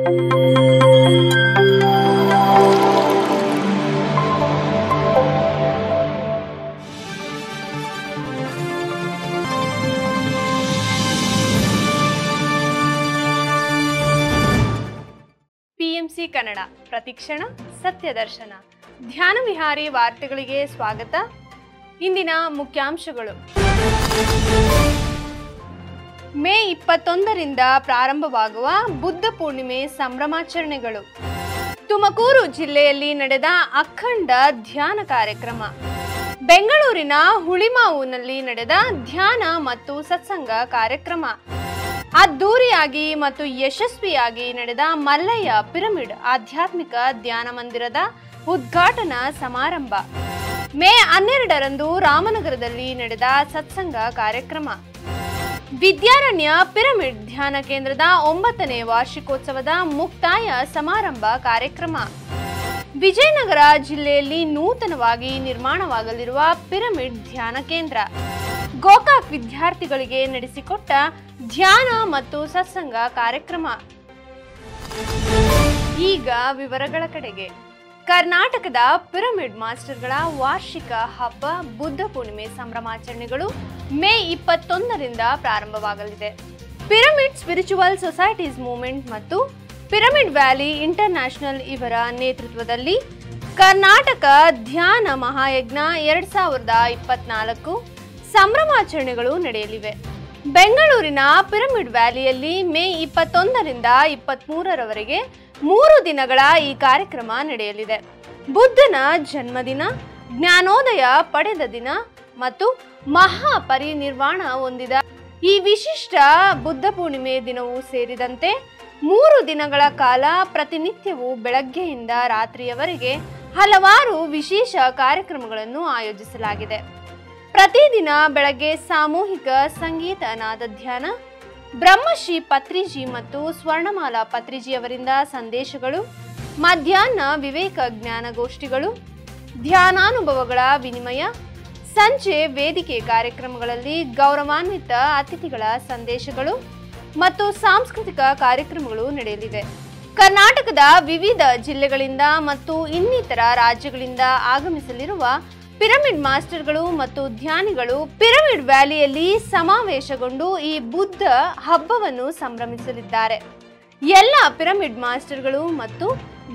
PMC Kannada ಪ್ರತಿಕ್ಷಣ ಸತ್ಯದರ್ಶನ ಧ್ಯಾನ ವಿಹಾರಿ ವಾರ್ತೆಗಳಿಗೆ ಸ್ವಾಗತ. ಇಂದಿನ ಮುಖ್ಯಾಂಶಗಳು. ಮೇ 21ರಿಂದ ಪ್ರಾರಂಭವಾಗುವ ಬುದ್ಧ ಪೂರ್ಣಿಮೆ ಸಂಭ್ರಮಾಚರಣೆಗಳು. ತುಮಕೂರು ಜಿಲ್ಲೆಯಲ್ಲಿ ನಡೆದ ಅಖಂಡ ಧ್ಯಾನ ಕಾರ್ಯಕ್ರಮ. ಬೆಂಗಳೂರಿನ ಹುಳಿಮಾವುನಲ್ಲಿ ನಡೆದ ಧ್ಯಾನ ಮತ್ತು ಸತ್ಸಂಗ ಕಾರ್ಯಕ್ರಮ. ಅದ್ದೂರಿಯಾಗಿ ಮತ್ತು ಯಶಸ್ವಿಯಾಗಿ ನಡೆದ ಮಲ್ಲಯ್ಯ ಪಿರಮಿಡ್ ಆಧ್ಯಾತ್ಮಿಕ ಧ್ಯಾನ ಮಂದಿರದ ಉದ್ಘಾಟನಾ ಸಮಾರಂಭ. ಮೇ 12ರಂದು ರಾಮನಗರದಲ್ಲಿ ನಡೆದ ಸತ್ಸಂಗ ಕಾರ್ಯಕ್ರಮ. ವಿದ್ಯಾರಣ್ಯ ಪಿರಮಿಡ್ ಧ್ಯಾನ ಕೇಂದ್ರದ 9ನೇ ವಾರ್ಷಿಕೋತ್ಸವದ ಮುಕ್ತಾಯ ಸಮಾರಂಭ ಕಾರ್ಯಕ್ರಮ. ವಿಜಯನಗರ ಜಿಲ್ಲೆಯಲ್ಲಿ ನೂತನವಾಗಿ ನಿರ್ಮಾಣವಾಗಲಿರುವ ಪಿರಮಿಡ್ ಧ್ಯಾನ ಕೇಂದ್ರ. ಗೋಕಾಕ್ ವಿದ್ಯಾರ್ಥಿಗಳಿಗೆ ನಡೆಸಿಕೊಟ್ಟ ಧ್ಯಾನ ಮತ್ತು ಸತ್ಸಂಗ ಕಾರ್ಯಕ್ರಮ. ಈಗ ವಿವರಗಳ ಕಡೆಗೆ. ಕರ್ನಾಟಕದ ಪಿರಮಿಡ್ ಮಾಸ್ಟರ್ಗಳ ವಾರ್ಷಿಕ ಹಬ್ಬ ಬುದ್ಧ ಪೂರ್ಣಿಮೆ ಸಂಭ್ರಮಾಚರಣೆಗಳು ಮೇ 21ರಿಂದ ಪ್ರಾರಂಭವಾಗಲಿದೆ. ಪಿರಮಿಡ್ ಸ್ಪಿರಿಚುವಲ್ ಸೊಸೈಟೀಸ್ ಮೂವ್ಮೆಂಟ್ ಮತ್ತು ಪಿರಮಿಡ್ ವ್ಯಾಲಿ ಇಂಟರ್ನ್ಯಾಷನಲ್ ಇವರ ನೇತೃತ್ವದಲ್ಲಿ ಕರ್ನಾಟಕ ಧ್ಯಾನ ಮಹಾಯಜ್ಞ 2024 ಸಂಭ್ರಮಾಚರಣೆಗಳು ನಡೆಯಲಿವೆ. ಬೆಂಗಳೂರಿನ ಪಿರಮಿಡ್ ವ್ಯಾಲಿಯಲ್ಲಿ ಮೇ 21ರಿಂದ 23ರವರೆಗೆ 3 ದಿನಗಳ ಈ ಕಾರ್ಯಕ್ರಮ ನಡೆಯಲಿದೆ. ಬುದ್ಧನ ಜನ್ಮದಿನ, ಜ್ಞಾನೋದಯ ಪಡೆದ ದಿನ ಮತ್ತು ಮಹಾಪರಿನಿರ್ವಾಣ ಹೊಂದಿದ ಈ ವಿಶಿಷ್ಟ ಬುದ್ಧ ಪೂರ್ಣಿಮೆ ದಿನವೂ ಸೇರಿದಂತೆ 3 ದಿನಗಳ ಕಾಲ ಪ್ರತಿನಿತ್ಯವೂ ಬೆಳಗ್ಗೆಯಿಂದ ರಾತ್ರಿಯವರೆಗೆ ಹಲವಾರು ವಿಶೇಷ ಕಾರ್ಯಕ್ರಮಗಳನ್ನು ಆಯೋಜಿಸಲಾಗಿದೆ. ಪ್ರತಿದಿನ ಬೆಳಗ್ಗೆ ಸಾಮೂಹಿಕ ಸಂಗೀತ ನಾದ ಧ್ಯಾನ, ಬ್ರಹ್ಮಶ್ರೀ ಪತ್ರಿಜಿ ಮತ್ತು ಸ್ವರ್ಣಮಾಲಾ ಪತ್ರಿಜಿಯವರಿಂದ ಸಂದೇಶಗಳು, ಮಧ್ಯಾಹ್ನ ವಿವೇಕ ಜ್ಞಾನಗೋಷ್ಠಿಗಳು, ಧ್ಯಾನಾನುಭವಗಳ ವಿನಿಮಯ, ಸಂಜೆ ವೇದಿಕೆ ಕಾರ್ಯಕ್ರಮಗಳಲ್ಲಿ ಗೌರವಾನ್ವಿತ ಅತಿಥಿಗಳ ಸಂದೇಶಗಳು ಮತ್ತು ಸಾಂಸ್ಕೃತಿಕ ಕಾರ್ಯಕ್ರಮಗಳು ನಡೆಯಲಿವೆ. ಕರ್ನಾಟಕದ ವಿವಿಧ ಜಿಲ್ಲೆಗಳಿಂದ ಮತ್ತು ಇನ್ನಿತರ ರಾಜ್ಯಗಳಿಂದ ಆಗಮಿಸಲಿರುವ ಪಿರಮಿಡ್ ಮಾಸ್ಟರ್ಗಳು ಮತ್ತು ಧ್ಯಾನಿಗಳು ಪಿರಮಿಡ್ ವ್ಯಾಲಿಯಲ್ಲಿ ಸಮಾವೇಶಗೊಂಡು ಈ ಬುದ್ಧ ಹಬ್ಬವನ್ನು ಸಂಭ್ರಮಿಸಲಿದ್ದಾರೆ. ಎಲ್ಲ ಪಿರಮಿಡ್ ಮಾಸ್ಟರ್ಗಳು ಮತ್ತು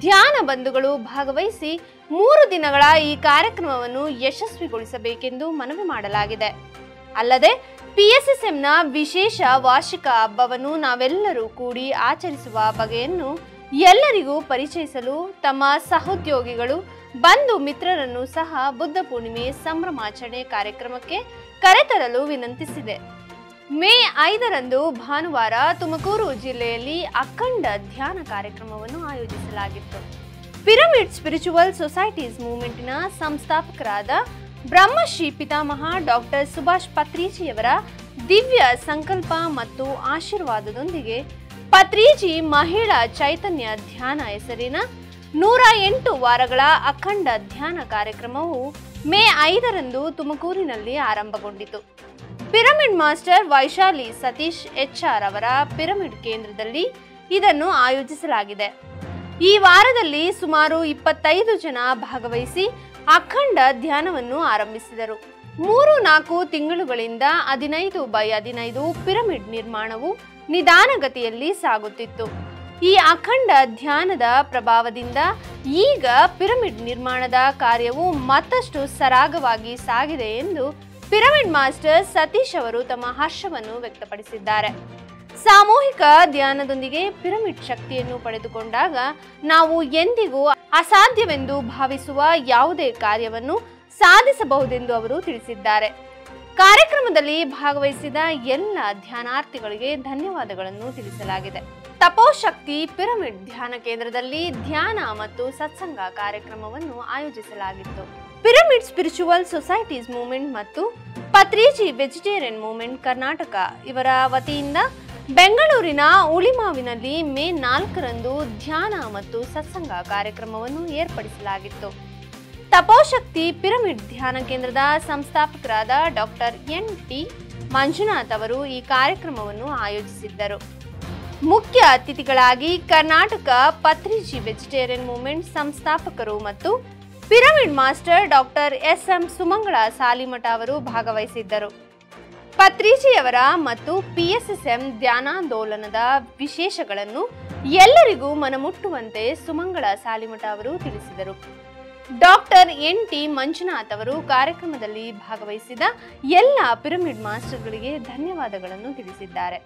ಧ್ಯಾನ ಬಂಧುಗಳು ಭಾಗವಹಿಸಿ 3 ದಿನಗಳ ಈ ಕಾರ್ಯಕ್ರಮವನ್ನು ಯಶಸ್ವಿಗೊಳಿಸಬೇಕೆಂದು ಮನವಿ ಮಾಡಲಾಗಿದೆ. ಅಲ್ಲದೆ PSSMನ ವಿಶೇಷ ವಾರ್ಷಿಕ ಹಬ್ಬವನ್ನು ನಾವೆಲ್ಲರೂ ಕೂಡಿ ಆಚರಿಸುವ ಬಗೆಯನ್ನು ಎಲ್ಲರಿಗೂ ಪರಿಚಯಿಸಲು ತಮ್ಮ ಸಹೋದ್ಯೋಗಿಗಳು, ಬಂಧು ಮಿತ್ರರನ್ನು ಸಹ ಬುದ್ಧ ಪೂರ್ಣಿಮೆ ಸಂಭ್ರಮಾಚರಣೆ ಕಾರ್ಯಕ್ರಮಕ್ಕೆ ಕರೆತರಲು ವಿನಂತಿಸಿದೆ. ಮೇ 5ರಂದು ಭಾನುವಾರ ತುಮಕೂರು ಜಿಲ್ಲೆಯಲ್ಲಿ ಅಖಂಡ ಧ್ಯಾನ ಕಾರ್ಯಕ್ರಮವನ್ನು ಆಯೋಜಿಸಲಾಗಿತ್ತು. ಪಿರಮಿಡ್ ಸ್ಪಿರಿಚುವಲ್ ಸೊಸೈಟೀಸ್ ಮೂವ್ಮೆಂಟಿನ ಸಂಸ್ಥಾಪಕರಾದ ಬ್ರಹ್ಮಶ್ರೀ ಪಿತಾಮಹ ಡಾಕ್ಟರ್ ಸುಭಾಷ್ ಪತ್ರಿಜಿಯವರ ದಿವ್ಯ ಸಂಕಲ್ಪ ಮತ್ತು ಆಶೀರ್ವಾದದೊಂದಿಗೆ ಪತ್ರಿಜಿ ಮಹಿಳಾ ಚೈತನ್ಯ ಧ್ಯಾನ ಹೆಸರಿನ 108 ವಾರಗಳ ಅಖಂಡ ಧ್ಯಾನ ಕಾರ್ಯಕ್ರಮವು ಮೇ 5ರಂದು ತುಮಕೂರಿನಲ್ಲಿ ಆರಂಭಗೊಂಡಿತು. Pyramid master Vaishali Satish HR ಅವರ ಪಿರಮಿಡ್ ಕೇಂದ್ರದಲ್ಲಿ ಇದನ್ನು ಆಯೋಜಿಸಲಾಗಿದೆ. ಈ ವಾರದಲ್ಲಿ ಸುಮಾರು 25 ಜನ ಭಾಗವಹಿಸಿ ಅಖಂಡ ಧ್ಯಾನವನ್ನು ಆರಂಭಿಸಿದರು. 3-4 ತಿಂಗಳುಗಳಿಂದ 15x15 ಪಿರಮಿಡ್ ನಿರ್ಮಾಣವು ನಿಧಾನಗತಿಯಲ್ಲಿ ಸಾಗುತ್ತಿತ್ತು. ಈ ಅಖಂಡ ಧ್ಯಾನದ ಪ್ರಭಾವದಿಂದ ಈಗ ಪಿರಮಿಡ್ ನಿರ್ಮಾಣದ ಕಾರ್ಯವು ಮತ್ತಷ್ಟು ಸರಾಗವಾಗಿ ಸಾಗಿದೆ ಎಂದು ಪಿರಮಿಡ್ ಮಾಸ್ಟರ್ ಸತೀಶ್ ಅವರು ತಮ್ಮ ಹರ್ಷವನ್ನು ವ್ಯಕ್ತಪಡಿಸಿದ್ದಾರೆ. ಸಾಮೂಹಿಕ ಧ್ಯಾನದೊಂದಿಗೆ ಪಿರಮಿಡ್ ಶಕ್ತಿಯನ್ನು ಪಡೆದುಕೊಂಡಾಗ ನಾವು ಎಂದಿಗೂ ಅಸಾಧ್ಯವೆಂದು ಭಾವಿಸುವ ಯಾವುದೇ ಕಾರ್ಯವನ್ನು ಸಾಧಿಸಬಹುದೆಂದು ಅವರು ತಿಳಿಸಿದ್ದಾರೆ. ಕಾರ್ಯಕ್ರಮದಲ್ಲಿ ಭಾಗವಹಿಸಿದ ಎಲ್ಲ ಧ್ಯಾನಾರ್ಥಿಗಳಿಗೆ ಧನ್ಯವಾದಗಳನ್ನು ತಿಳಿಸಲಾಗಿದೆ. ತಪೋಶಕ್ತಿ ಪಿರಮಿಡ್ ಧ್ಯಾನ ಕೇಂದ್ರದಲ್ಲಿ ಧ್ಯಾನ ಮತ್ತು ಸತ್ಸಂಗ ಕಾರ್ಯಕ್ರಮವನ್ನು ಆಯೋಜಿಸಲಾಗಿತ್ತು. ಪಿರಮಿಡ್ ಸ್ಪಿರಿಚುವಲ್ ಸೊಸೈಟೀಸ್ ಮೂವ್ಮೆಂಟ್ ಮತ್ತು ಪತ್ರಿಜಿ ವೆಜಿಟೇರಿಯನ್ ಮೂವ್ಮೆಂಟ್ ಕರ್ನಾಟಕ ಇವರ ವತಿಯಿಂದ ಬೆಂಗಳೂರಿನ ಹುಳಿಮಾವಿನಲ್ಲಿ ಮೇ 4ರಂದು ಧ್ಯಾನ ಮತ್ತು ಸತ್ಸಂಗ ಕಾರ್ಯಕ್ರಮವನ್ನು ಏರ್ಪಡಿಸಲಾಗಿತ್ತು. ತಪೋಶಕ್ತಿ ಪಿರಮಿಡ್ ಧ್ಯಾನ ಕೇಂದ್ರದ ಸಂಸ್ಥಾಪಕರಾದ ಡಾಕ್ಟರ್ NT ಮಂಜುನಾಥ್ ಅವರು ಈ ಕಾರ್ಯಕ್ರಮವನ್ನು ಆಯೋಜಿಸಿದ್ದರು. ಮುಖ್ಯ ಅತಿಥಿಗಳಾಗಿ ಕರ್ನಾಟಕ ಪತ್ರಿಜಿ ವೆಜಿಟೇರಿಯನ್ ಮೂವ್ಮೆಂಟ್ ಸಂಸ್ಥಾಪಕರು ಮತ್ತು pyramid master doctor SM. Sumangala Salimath ಅವರು ಭಾಗವಹಿಸಿದ್ದರು. ಪತ್ರಿಜಿಯವರ ಮತ್ತು ಪಿಎಸ್ಎಸ್ಎಂ ಧ್ಯಾನಾಂದೋಲನದ ವಿಶೇಷಗಳನ್ನು ಎಲ್ಲರಿಗೂ ಮನಮುಟ್ಟುವಂತೆ ಸುಮಂಗಳ ಸಾಲಿಮಠ ಅವರು ತಿಳಿಸಿದರು. ಡಾಕ್ಟರ್ ಎನ್.ಟಿ. ಮಂಜುನಾಥ್ ಅವರು ಕಾರ್ಯಕ್ರಮದಲ್ಲಿ ಭಾಗವಹಿಸಿದ ಎಲ್ಲ ಪಿರಮಿಡ್ ಮಾಸ್ಟರ್ಗಳಿಗೆ ಧನ್ಯವಾದಗಳನ್ನು ತಿಳಿಸಿದ್ದಾರೆ.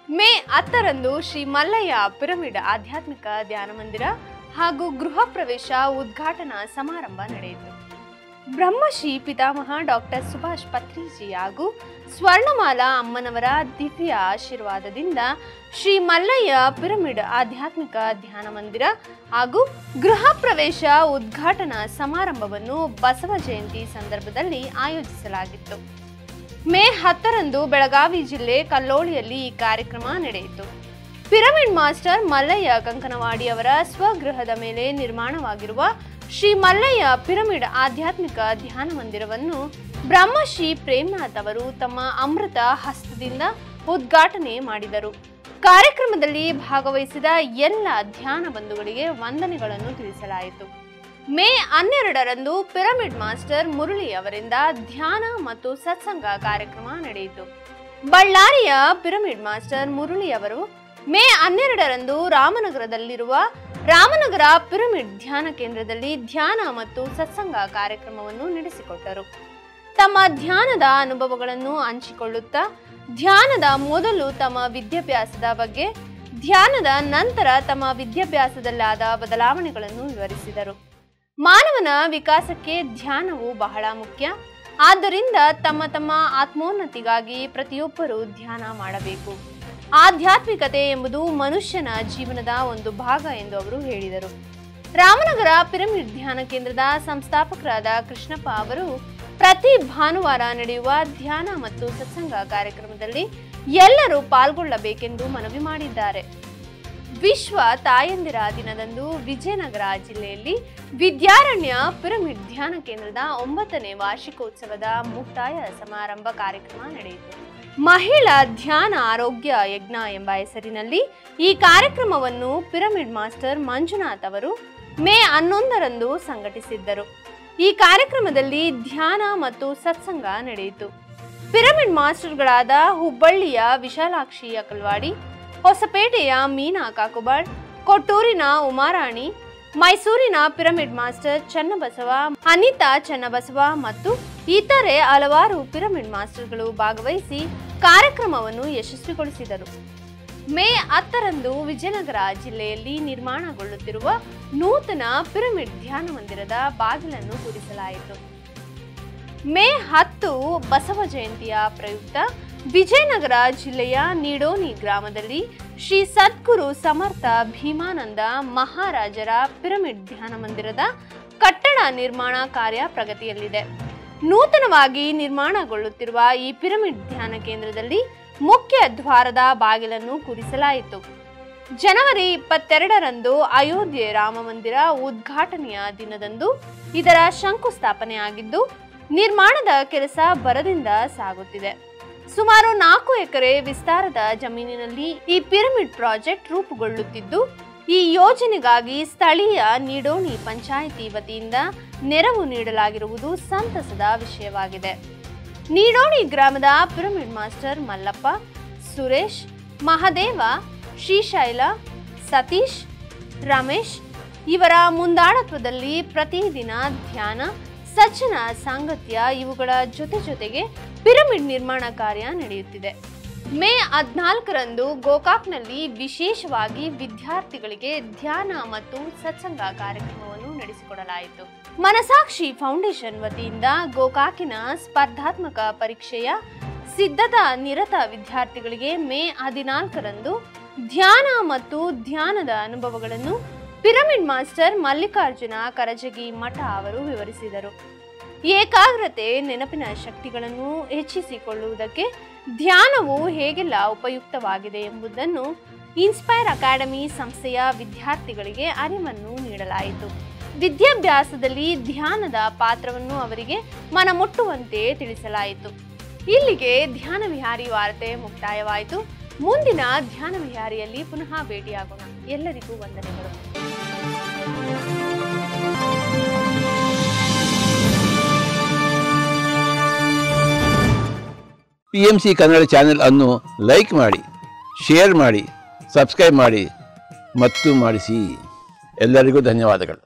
ಮೇ 10ರಂದು ಶ್ರೀ ಮಲ್ಲಯ್ಯ ಪಿರಮಿಡ್ ಆಧ್ಯಾತ್ಮಿಕ ಧ್ಯಾನ ಮಂದಿರ ಹಾಗೂ ಗೃಹ ಪ್ರವೇಶ ಉದ್ಘಾಟನಾ ಸಮಾರಂಭ ನಡೆಯಿತು. ಬ್ರಹ್ಮಶ್ರೀ ಪಿತಾಮಹ ಡಾಕ್ಟರ್ ಸುಭಾಷ್ ಪತ್ರಿಜಿ ಹಾಗೂ ಸ್ವರ್ಣಮಾಲಾ ಅಮ್ಮನವರ ದಿವ್ಯ ಆಶೀರ್ವಾದದಿಂದ ಶ್ರೀ ಮಲ್ಲಯ್ಯ ಪಿರಮಿಡ್ ಆಧ್ಯಾತ್ಮಿಕ ಧ್ಯಾನ ಮಂದಿರ ಹಾಗೂ ಗೃಹ ಪ್ರವೇಶ ಉದ್ಘಾಟನಾ ಸಮಾರಂಭವನ್ನು ಬಸವ ಜಯಂತಿ ಸಂದರ್ಭದಲ್ಲಿ ಆಯೋಜಿಸಲಾಗಿತ್ತು. ಮೇ 10ರಂದು ಬೆಳಗಾವಿ ಜಿಲ್ಲೆ ಕಲ್ಲೋಳಿಯಲ್ಲಿ ಈ ಕಾರ್ಯಕ್ರಮ ನಡೆಯಿತು. ಪಿರಮಿಡ್ ಮಾಸ್ಟರ್ ಮಲ್ಲಯ್ಯ ಕಂಕನವಾಡಿ ಅವರ ಸ್ವಗೃಹದ ಮೇಲೆ ನಿರ್ಮಾಣವಾಗಿರುವ ಶ್ರೀ ಮಲ್ಲಯ್ಯ ಪಿರಮಿಡ್ ಆಧ್ಯಾತ್ಮಿಕ ಧ್ಯಾನ ಮಂದಿರವನ್ನು ಬ್ರಹ್ಮಶ್ರೀ ಪ್ರೇಮನಾಥ್ ಅವರು ತಮ್ಮ ಅಮೃತ ಹಸ್ತದಿಂದ ಉದ್ಘಾಟನೆ ಮಾಡಿದರು. ಕಾರ್ಯಕ್ರಮದಲ್ಲಿ ಭಾಗವಹಿಸಿದ ಎಲ್ಲ ಧ್ಯಾನ ಬಂಧುಗಳಿಗೆ ವಂದನೆಗಳನ್ನು ತಿಳಿಸಲಾಯಿತು. ಮೇ 12ರಂದು ಪಿರಮಿಡ್ ಮಾಸ್ಟರ್ ಮುರಳಿ ಅವರಿಂದ ಧ್ಯಾನ ಮತ್ತು ಸತ್ಸಂಗ ಕಾರ್ಯಕ್ರಮ ನಡೆಯಿತು. ಬಳ್ಳಾರಿಯ ಪಿರಮಿಡ್ ಮಾಸ್ಟರ್ ಮುರಳಿ ಅವರು ಮೇ 12ರಂದು ರಾಮನಗರದಲ್ಲಿರುವ ರಾಮನಗರ ಪಿರಮಿಡ್ ಧ್ಯಾನ ಕೇಂದ್ರದಲ್ಲಿ ಧ್ಯಾನ ಮತ್ತು ಸತ್ಸಂಗ ಕಾರ್ಯಕ್ರಮವನ್ನು ನಡೆಸಿಕೊಟ್ಟರು. ತಮ್ಮ ಧ್ಯಾನದ ಅನುಭವಗಳನ್ನು ಹಂಚಿಕೊಳ್ಳುತ್ತಾ ಧ್ಯಾನದ ಮೊದಲು ತಮ್ಮ ವಿದ್ಯಾಭ್ಯಾಸದ ಬಗ್ಗೆ, ಧ್ಯಾನದ ನಂತರ ತಮ್ಮ ವಿದ್ಯಾಭ್ಯಾಸದಲ್ಲಾದ ಬದಲಾವಣೆಗಳನ್ನು ವಿವರಿಸಿದರು. ಮಾನವನ ವಿಕಾಸಕ್ಕೆ ಧ್ಯಾನವು ಬಹಳ ಮುಖ್ಯ. ಆದ್ದರಿಂದ ತಮ್ಮ ತಮ್ಮ ಆತ್ಮೋನ್ನತಿಗಾಗಿ ಪ್ರತಿಯೊಬ್ಬರೂ ಧ್ಯಾನ ಮಾಡಬೇಕು. ಆಧ್ಯಾತ್ಮಿಕತೆ ಎಂಬುದು ಮನುಷ್ಯನ ಜೀವನದ ಒಂದು ಭಾಗ ಎಂದು ಅವರು ಹೇಳಿದರು. ರಾಮನಗರ ಪಿರಮಿಡ್ ಧ್ಯಾನ ಕೇಂದ್ರದ ಸಂಸ್ಥಾಪಕರಾದ ಕೃಷ್ಣಪ್ಪ ಅವರು ಪ್ರತಿ ಭಾನುವಾರ ನಡೆಯುವ ಧ್ಯಾನ ಮತ್ತು ಸತ್ಸಂಗ ಕಾರ್ಯಕ್ರಮದಲ್ಲಿ ಎಲ್ಲರೂ ಪಾಲ್ಗೊಳ್ಳಬೇಕೆಂದು ಮನವಿ ಮಾಡಿದ್ದಾರೆ. ವಿಶ್ವ ತಾಯಂದಿರ ದಿನದಂದು ವಿಜಯನಗರ ಜಿಲ್ಲೆಯಲ್ಲಿ ವಿದ್ಯಾರಣ್ಯ ಪಿರಮಿಡ್ ಧ್ಯಾನ ಕೇಂದ್ರದ 9ನೇ ವಾರ್ಷಿಕೋತ್ಸವದ ಮುಕ್ತಾಯ ಸಮಾರಂಭ ಕಾರ್ಯಕ್ರಮ ನಡೆಯಿತು. ಮಹಿಳಾ ಧ್ಯಾನ ಆರೋಗ್ಯ ಯಜ್ಞ ಎಂಬ ಹೆಸರಿನಲ್ಲಿ ಈ ಕಾರ್ಯಕ್ರಮವನ್ನು ಪಿರಮಿಡ್ ಮಾಸ್ಟರ್ ಮಂಜುನಾಥ್ ಅವರು ಮೇ 11ರಂದು ಸಂಘಟಿಸಿದ್ದರು. ಈ ಕಾರ್ಯಕ್ರಮದಲ್ಲಿ ಧ್ಯಾನ ಮತ್ತು ಸತ್ಸಂಗ ನಡೆಯಿತು. ಪಿರಮಿಡ್ ಮಾಸ್ಟರ್ಗಳಾದ ಹುಬ್ಬಳ್ಳಿಯ ವಿಶಾಲಾಕ್ಷಿ ಅಕಲ್ವಾಡಿ, ಹೊಸಪೇಟೆಯ ಮೀನಾ ಕಾಕುಬಾಳ್, ಕೊಟ್ಟೂರಿನ ಉಮಾರಾಣಿ, ಮೈಸೂರಿನ ಪಿರಮಿಡ್ ಮಾಸ್ಟರ್ ಚನ್ನಬಸವ, ಅನಿತಾ ಚನ್ನಬಸವ ಮತ್ತು ಇತರೆ ಹಲವಾರು ಪಿರಮಿಡ್ ಮಾಸ್ಟರ್ಗಳು ಭಾಗವಹಿಸಿ ಕಾರ್ಯಕ್ರಮವನ್ನು ಯಶಸ್ವಿಗೊಳಿಸಿದರು. ಮೇ 10ರಂದು ವಿಜಯನಗರ ಜಿಲ್ಲೆಯಲ್ಲಿ ನಿರ್ಮಾಣಗೊಳ್ಳುತ್ತಿರುವ ನೂತನ ಪಿರಮಿಡ್ ಧ್ಯಾನ ಮಂದಿರದ ಬಾಗಿಲನ್ನು ಕೂರಿಸಲಾಯಿತು. ಮೇ 10 ಬಸವ ಜಯಂತಿಯ ಪ್ರಯುಕ್ತ ವಿಜಯನಗರ ಜಿಲ್ಲೆಯ ನಿಡೋನಿ ಗ್ರಾಮದಲ್ಲಿ ಶ್ರೀ ಸದ್ಗುರು ಸಮರ್ಥ ಭೀಮಾನಂದ ಮಹಾರಾಜರ ಪಿರಮಿಡ್ ಧ್ಯಾನ ಮಂದಿರದ ಕಟ್ಟಡ ನಿರ್ಮಾಣ ಕಾರ್ಯ ಪ್ರಗತಿಯಲ್ಲಿದೆ. ನೂತನವಾಗಿ ನಿರ್ಮಾಣಗೊಳ್ಳುತ್ತಿರುವ ಈ ಪಿರಮಿಡ್ ಧ್ಯಾನ ಕೇಂದ್ರದಲ್ಲಿ ಮುಖ್ಯ ದ್ವಾರದ ಬಾಗಿಲನ್ನು ಕೂರಿಸಲಾಯಿತು. ಜನವರಿ 22ರಂದು ಅಯೋಧ್ಯೆ ರಾಮ ಮಂದಿರ ಉದ್ಘಾಟನೆಯ ದಿನದಂದು ಇದರ ಶಂಕುಸ್ಥಾಪನೆ ಆಗಿದ್ದು, ನಿರ್ಮಾಣದ ಕೆಲಸ ಭರದಿಂದ ಸಾಗುತ್ತಿದೆ. ಸುಮಾರು 4 ಎಕರೆ ವಿಸ್ತಾರದ ಜಮೀನಿನಲ್ಲಿ ಈ ಪಿರಮಿಡ್ ಪ್ರಾಜೆಕ್ಟ್ ರೂಪುಗೊಳ್ಳುತ್ತಿದ್ದು, ಈ ಯೋಜನೆಗಾಗಿ ಸ್ಥಳೀಯ ನಿಡೋಣಿ ಪಂಚಾಯಿತಿ ವತಿಯಿಂದ ನೆರವು ನೀಡಲಾಗಿರುವುದು ಸಂತಸದ ವಿಷಯವಾಗಿದೆ. ನಿಡೋಣಿ ಗ್ರಾಮದ ಪಿರಮಿಡ್ ಮಾಸ್ಟರ್ ಮಲ್ಲಪ್ಪ, ಸುರೇಶ್, ಮಹದೇವ, ಶ್ರೀಶೈಲ, ಸತೀಶ್, ರಮೇಶ್ ಇವರ ಮುಂದಾಳತ್ವದಲ್ಲಿ ಪ್ರತಿದಿನ ಧ್ಯಾನ, ಸಜ್ಜನ ಸಾಂಗತ್ಯ ಇವುಗಳ ಜೊತೆಗೆ ಪಿರಮಿಡ್ ನಿರ್ಮಾಣ ಕಾರ್ಯ ನಡೆಯುತ್ತಿದೆ. ಮೇ 14ರಂದು ಗೋಕಾಕ್ನಲ್ಲಿ ವಿಶೇಷವಾಗಿ ವಿದ್ಯಾರ್ಥಿಗಳಿಗೆ ಧ್ಯಾನ ಮತ್ತು ಸತ್ಸಂಗ ಕಾರ್ಯಕ್ರಮವನ್ನು ನಡೆಸಿಕೊಡಲಾಯಿತು. ಮನಸಾಕ್ಷಿ ಫೌಂಡೇಶನ್ ವತಿಯಿಂದ ಗೋಕಾಕಿನ ಸ್ಪರ್ಧಾತ್ಮಕ ಪರೀಕ್ಷೆಯ ಸಿದ್ಧತಾ ನಿರತ ವಿದ್ಯಾರ್ಥಿಗಳಿಗೆ ಮೇ 14ರಂದು ಧ್ಯಾನ ಮತ್ತು ಧ್ಯಾನದ ಅನುಭವಗಳನ್ನು ಪಿರಮಿಡ್ ಮಾಸ್ಟರ್ ಮಲ್ಲಿಕಾರ್ಜುನ ಕರಜಗಿ ಮಠ ಅವರು ವಿವರಿಸಿದರು. ಏಕಾಗ್ರತೆ, ನೆನಪಿನ ಶಕ್ತಿಗಳನ್ನು ಹೆಚ್ಚಿಸಿಕೊಳ್ಳುವುದಕ್ಕೆ ಧ್ಯಾನವು ಹೇಗೆಲ್ಲ ಉಪಯುಕ್ತವಾಗಿದೆ ಎಂಬುದನ್ನು ಇನ್ಸ್ಪೈರ್ ಅಕಾಡೆಮಿ ಸಂಸ್ಥೆಯ ವಿದ್ಯಾರ್ಥಿಗಳಿಗೆ ಅರಿವನ್ನು ನೀಡಲಾಯಿತು. ವಿದ್ಯಾಭ್ಯಾಸದಲ್ಲಿ ಧ್ಯಾನದ ಪಾತ್ರವನ್ನು ಅವರಿಗೆ ಮನಮುಟ್ಟುವಂತೆ ತಿಳಿಸಲಾಯಿತು. ಇಲ್ಲಿಗೆ ಧ್ಯಾನ ವಿಹಾರಿ ವಾರ್ತೆ ಮುಕ್ತಾಯವಾಯಿತು. ಮುಂದಿನ ಧ್ಯಾನ ವಿಹಾರಿಯಲ್ಲಿ ಪುನಃ ಭೇಟಿಯಾಗೋಣ. ಎಲ್ಲರಿಗೂ ವಂದನೆಗಳು. PMC ಕನ್ನಡ ಚಾನೆಲ್ ಅನ್ನು ಲೈಕ್ ಮಾಡಿ, ಶೇರ್ ಮಾಡಿ, ಸಬ್ಸ್ಕ್ರೈಬ್ ಮಾಡಿ ಮತ್ತು ಮಾಡಿಸಿ. ಎಲ್ಲರಿಗೂ ಧನ್ಯವಾದಗಳು.